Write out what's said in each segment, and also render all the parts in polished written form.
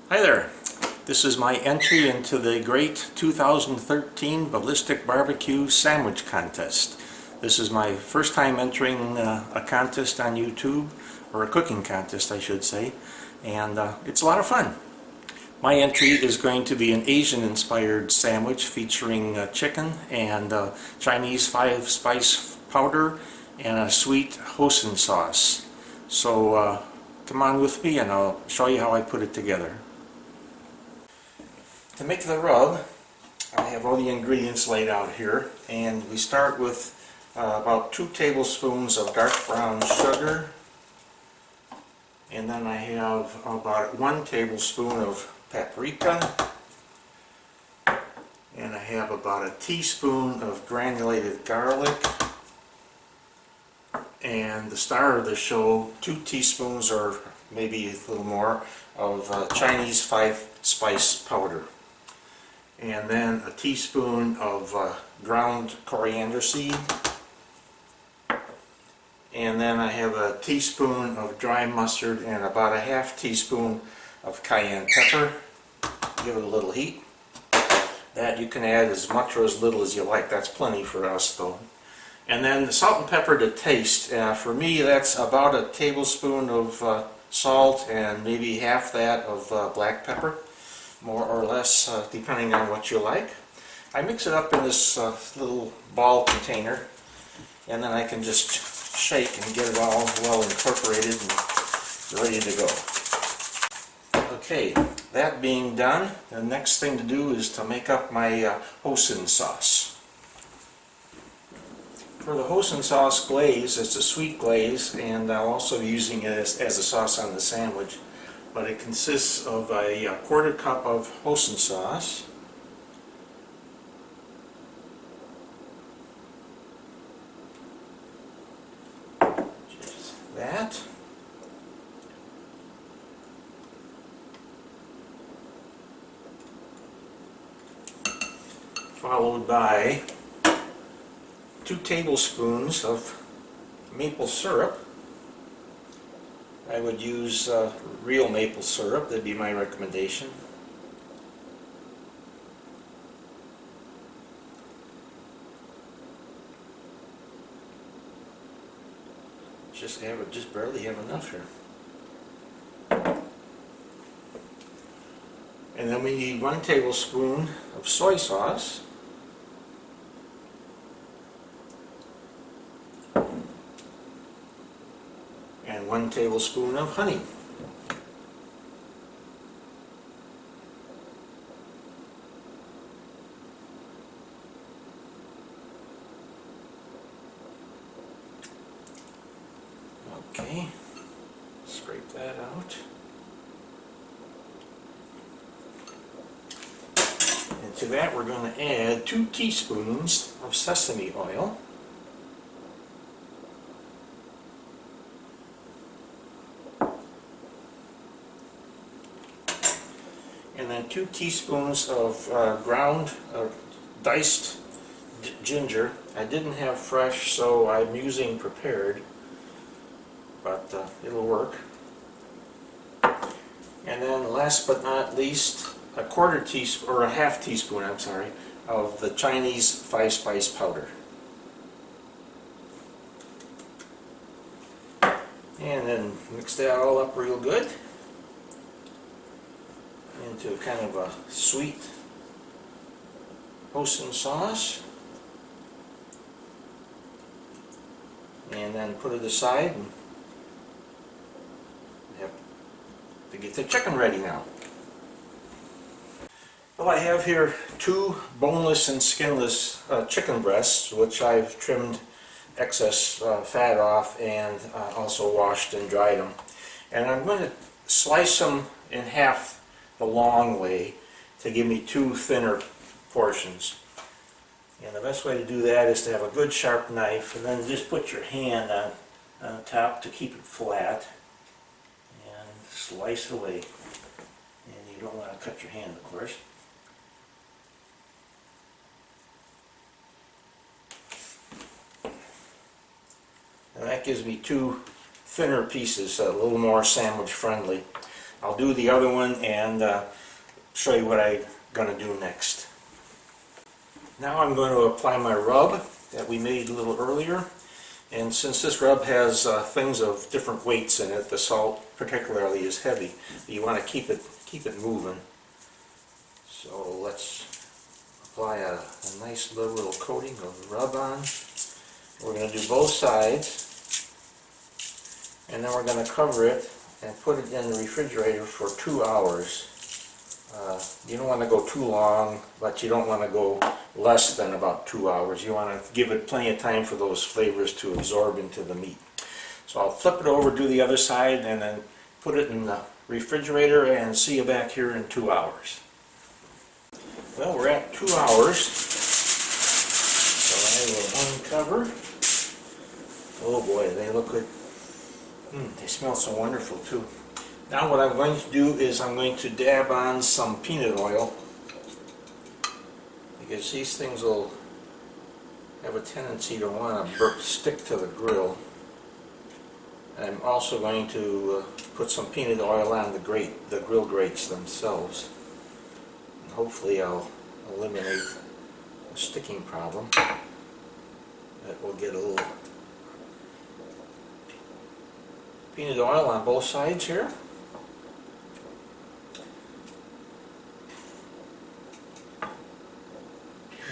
Hi there. This is my entry into the great 2013 Ballistic BBQ Sandwich Contest. This is my first time entering a contest on YouTube, or a cooking contest I should say, and it's a lot of fun. My entry is going to be an Asian inspired sandwich featuring chicken and Chinese 5-spice powder and a sweet hoisin sauce. So come on with me and I'll show you how I put it together. To make the rub, I have all the ingredients laid out here, and we start with about 2 tablespoons of dark brown sugar, and then I have about 1 tablespoon of paprika, and I have about a teaspoon of granulated garlic, and the star of the show, 2 teaspoons or maybe a little more of Chinese 5-spice powder. And then a teaspoon of ground coriander seed, and then I have a teaspoon of dry mustard and about a half teaspoon of cayenne pepper. Give it a little heat. That you can add as much or as little as you like. That's plenty for us though. And then the salt and pepper to taste. For me, that's about a tablespoon of salt and maybe half that of black pepper, more or less, depending on what you like. I mix it up in this little ball container, and then I can just shake and get it all well incorporated and ready to go. Okay, that being done, the next thing to do is to make up my hoisin sauce. For the hoisin sauce glaze, it's a sweet glaze, and I'll also be using it as a sauce on the sandwich. But it consists of a 1/4 cup of hoisin sauce, just that, followed by 2 tablespoons of maple syrup. I would use real maple syrup, that'd be my recommendation. Just barely have enough here. And then we need 1 tablespoon of soy sauce. And 1 tablespoon of honey. Okay, scrape that out. And to that we're going to add 2 teaspoons of sesame oil. And then 2 teaspoons of ground diced ginger. I didn't have fresh, so I'm using prepared, but it'll work. And then last but not least, a 1/4 teaspoon, or a half teaspoon, I'm sorry, of the Chinese 5-spice powder. And then mix that all up real good into kind of a sweet hoisin sauce, and then put it aside and have to get the chicken ready now. Well, I have here 2 boneless and skinless chicken breasts, which I've trimmed excess fat off and also washed and dried them. And I'm going to slice them in half the long way to give me 2 thinner portions. And the best way to do that is to have a good sharp knife, and then just put your hand on top to keep it flat and slice away. And you don't want to cut your hand, of course. And that gives me 2 thinner pieces, a little more sandwich friendly. I'll do the other one and show you what I'm going to do next. Now I'm going to apply my rub that we made a little earlier. And since this rub has things of different weights in it, the salt particularly is heavy. You want to keep it moving. So let's apply a nice little coating of rub on. We're going to do both sides, and then we're going to cover it and put it in the refrigerator for 2 hours. You don't want to go too long, but you don't want to go less than about 2 hours. You want to give it plenty of time for those flavors to absorb into the meat. So I'll flip it over, do the other side, and then put it in the refrigerator and see you back here in 2 hours. Well, we're at 2 hours, so I will uncover. Oh boy, they look good. They smell so wonderful too. Now what I'm going to do is I'm going to dab on some peanut oil, because these things will have a tendency to want to stick to the grill. I'm also going to put some peanut oil on the grill grates themselves. And hopefully I'll eliminate the sticking problem. That will get a little peanut oil on both sides here.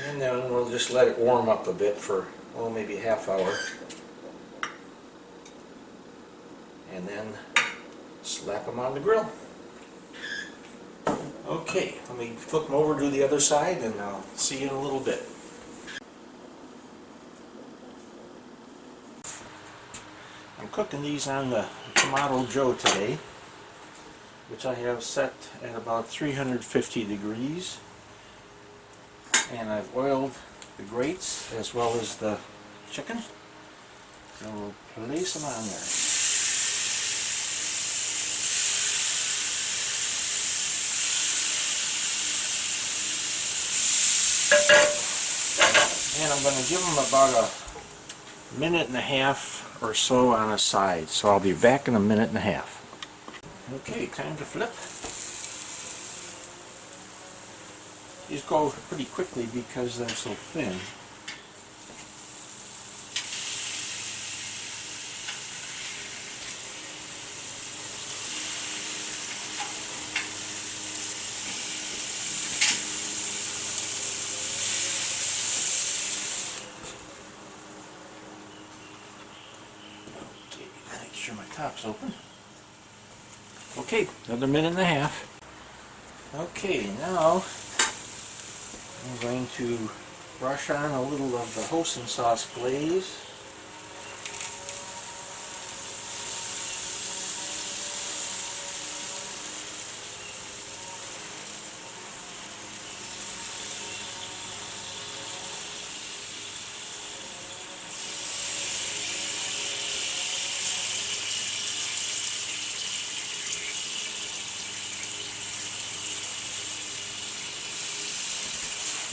And then we'll just let it warm up a bit for, well, maybe a half hour. And then slap them on the grill. Okay, let me flip them over, do the other side, and I'll see you in a little bit. I'm cooking these on the Tomato Joe today, which I have set at about 350 degrees. And I've oiled the grates as well as the chicken. So we'll place them on there. And I'm going to give them about a minute and a half or so on a side. So I'll be back in a minute and a half. Okay, time to flip. These go pretty quickly because they're so thin. Okay, make sure my top's open. Okay, another minute and a half. Okay, now I'm going to brush on a little of the hoisin sauce glaze.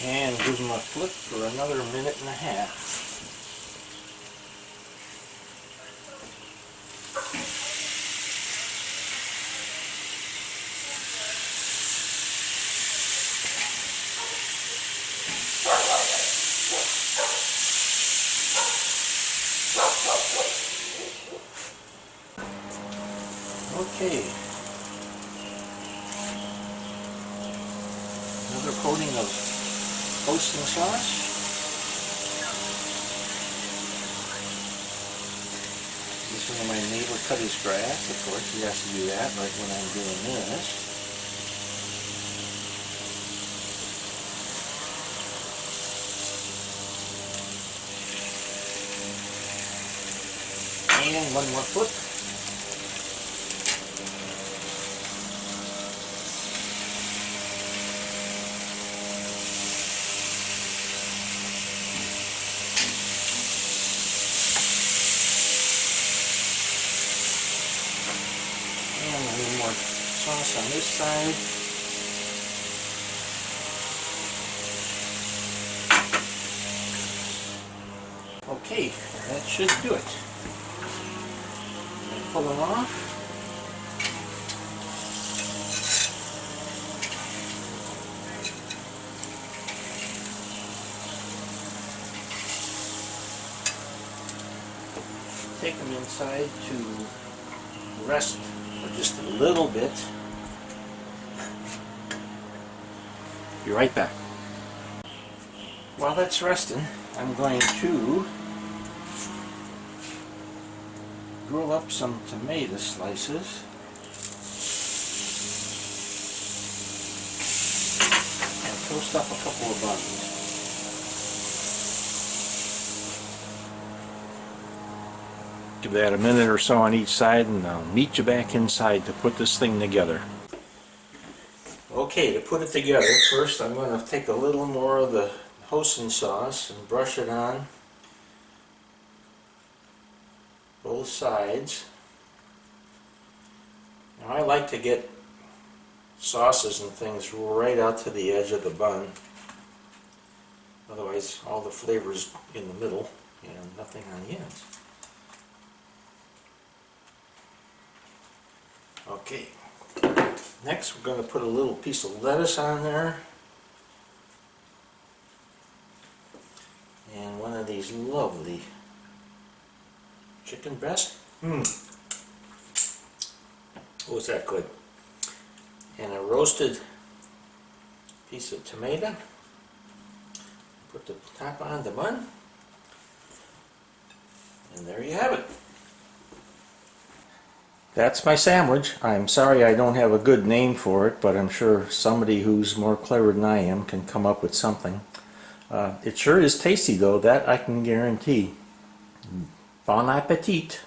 And give them a flip for another minute and a half. Okay. Another coating of hoisin sauce. This one my neighbor cut his grass, of course. He has to do that right when I'm doing this. And one more flip. Sauce on this side. Okay, that should do it. Pull them off. take them inside to rest for just a little bit. Be right back. While that's resting, I'm going to grill up some tomato slices and toast up a couple of buns. Give that a minute or so on each side, and I'll meet you back inside to put this thing together. Okay, to put it together, first I'm going to take a little more of the hoisin sauce and brush it on both sides. Now I like to get sauces and things right out to the edge of the bun. Otherwise all the flavors in the middle and nothing on the ends. Okay, next we're going to put a little piece of lettuce on there and one of these lovely chicken breast. Oh, is that good? And a roasted piece of tomato. Put the top on the bun, and there you have it. That's my sandwich. I'm sorry I don't have a good name for it, but I'm sure somebody who's more clever than I am can come up with something. It sure is tasty though, that I can guarantee. Bon appetit!